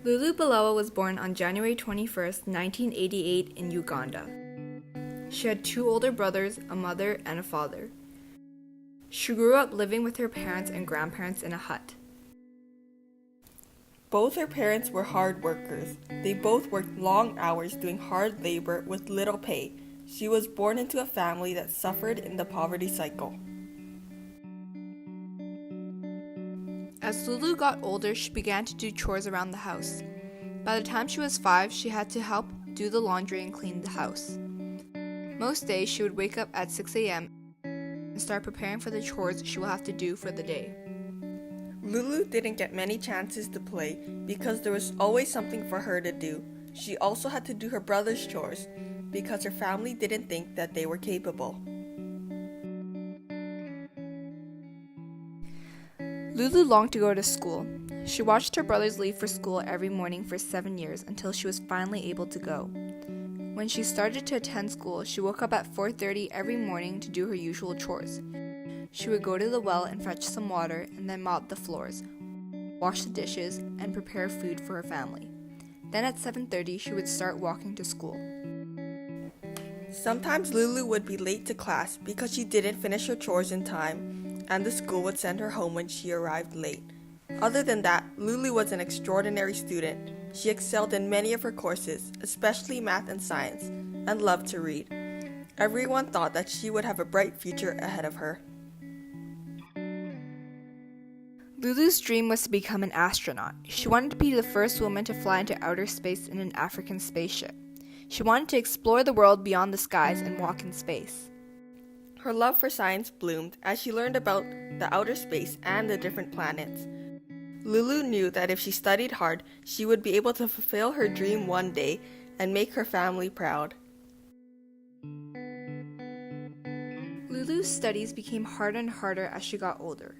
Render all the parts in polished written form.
Lulu Balewa was born on January 21st, 1988 in Uganda. She had two older brothers, a mother, and a father. She grew up living with her parents and grandparents in a hut. Both her parents were hard workers. They both worked long hours doing hard labor with little pay. She was born into a family that suffered in the poverty cycle. As Lulu got older, she began to do chores around the house. By the time she was 5, she had to help do the laundry and clean the house. Most days, she would wake up at 6 a.m. and start preparing for the chores she will have to do for the day. Lulu didn't get many chances to play because there was always something for her to do. She also had to do her brother's chores because her family didn't think that they were capable. Lulu longed to go to school. She watched her brothers leave for school every morning for 7 years until she was finally able to go. When she started to attend school, she woke up at 4:30 every morning to do her usual chores. She would go to the well and fetch some water and then mop the floors, wash the dishes, and prepare food for her family. Then at 7:30, she would start walking to school. Sometimes Lulu would be late to class because she didn't finish her chores in time, and the school would send her home when she arrived late. Other than that, Lulu was an extraordinary student. She excelled in many of her courses, especially math and science, and loved to read. Everyone thought that she would have a bright future ahead of her. Lulu's dream was to become an astronaut. She wanted to be the first woman to fly into outer space in an African spaceship. She wanted to explore the world beyond the skies and walk in space. Her love for science bloomed as she learned about the outer space and the different planets. Lulu knew that if she studied hard, she would be able to fulfill her dream one day and make her family proud. Lulu's studies became harder and harder as she got older.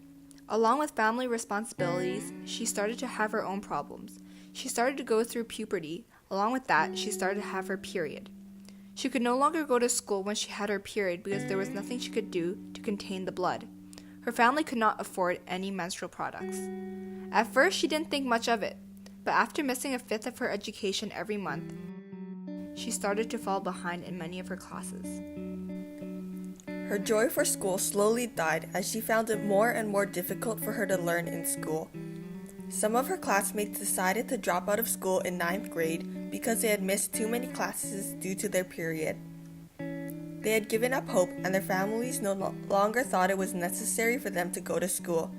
Along with family responsibilities, she started to have her own problems. She started to go through puberty. Along with that, she started to have her period. She could no longer go to school when she had her period because there was nothing she could do to contain the blood. Her family could not afford any menstrual products. At first, she didn't think much of it, but after missing a fifth of her education every month, she started to fall behind in many of her classes. Her joy for school slowly died as she found it more and more difficult for her to learn in school. Some of her classmates decided to drop out of school in 9th grade because they had missed too many classes due to their period. They had given up hope and their families no longer thought it was necessary for them to go to school.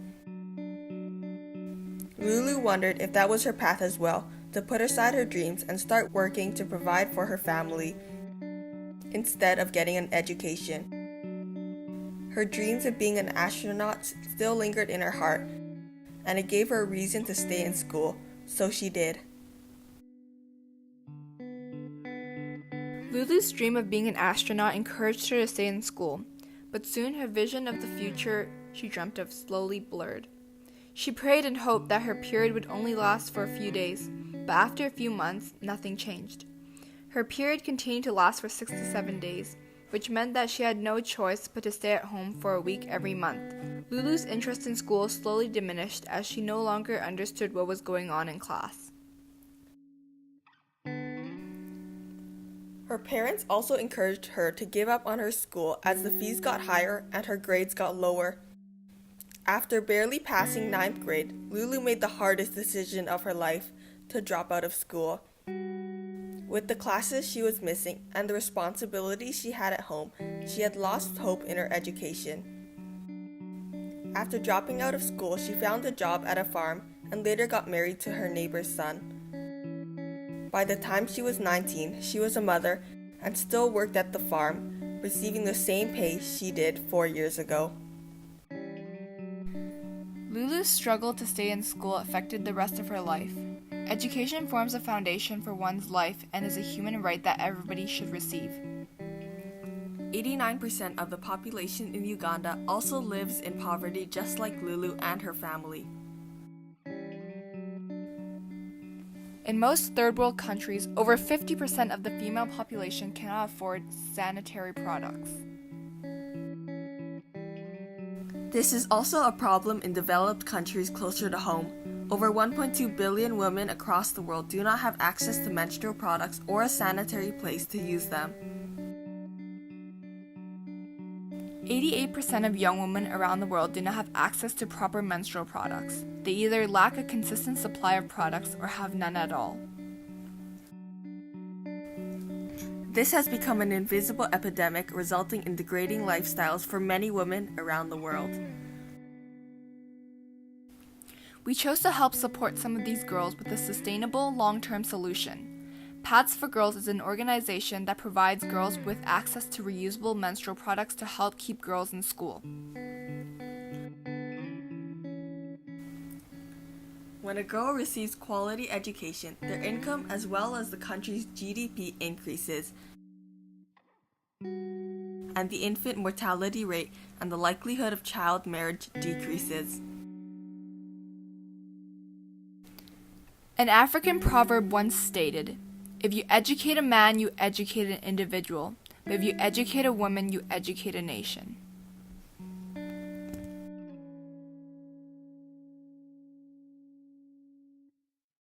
Lulu wondered if that was her path as well, to put aside her dreams and start working to provide for her family instead of getting an education. Her dreams of being an astronaut still lingered in her heart, and it gave her a reason to stay in school, so she did. Lulu's dream of being an astronaut encouraged her to stay in school, but soon her vision of the future she dreamt of slowly blurred. She prayed and hoped that her period would only last for a few days, but after a few months, nothing changed. Her period continued to last for 6 to 7 days, which meant that she had no choice but to stay at home for a week every month. Lulu's interest in school slowly diminished as she no longer understood what was going on in class. Her parents also encouraged her to give up on her school as the fees got higher and her grades got lower. After barely passing 9th grade, Lulu made the hardest decision of her life, to drop out of school. With the classes she was missing and the responsibilities she had at home, she had lost hope in her education. After dropping out of school, she found a job at a farm and later got married to her neighbor's son. By the time she was 19, she was a mother and still worked at the farm, receiving the same pay she did 4 years ago. Lulu's struggle to stay in school affected the rest of her life. Education forms a foundation for one's life and is a human right that everybody should receive. 89% of the population in Uganda also lives in poverty just like Lulu and her family. In most third world countries, over 50% of the female population cannot afford sanitary products. This is also a problem in developed countries closer to home. Over 1.2 billion women across the world do not have access to menstrual products or a sanitary place to use them. 88% of young women around the world do not have access to proper menstrual products. They either lack a consistent supply of products or have none at all. This has become an invisible epidemic, resulting in degrading lifestyles for many women around the world. We chose to help support some of these girls with a sustainable, long-term solution. Pads for Girls is an organization that provides girls with access to reusable menstrual products to help keep girls in school. When a girl receives quality education, their income as well as the country's GDP increases, and the infant mortality rate and the likelihood of child marriage decreases. An African proverb once stated, "If you educate a man, you educate an individual, but if you educate a woman, you educate a nation."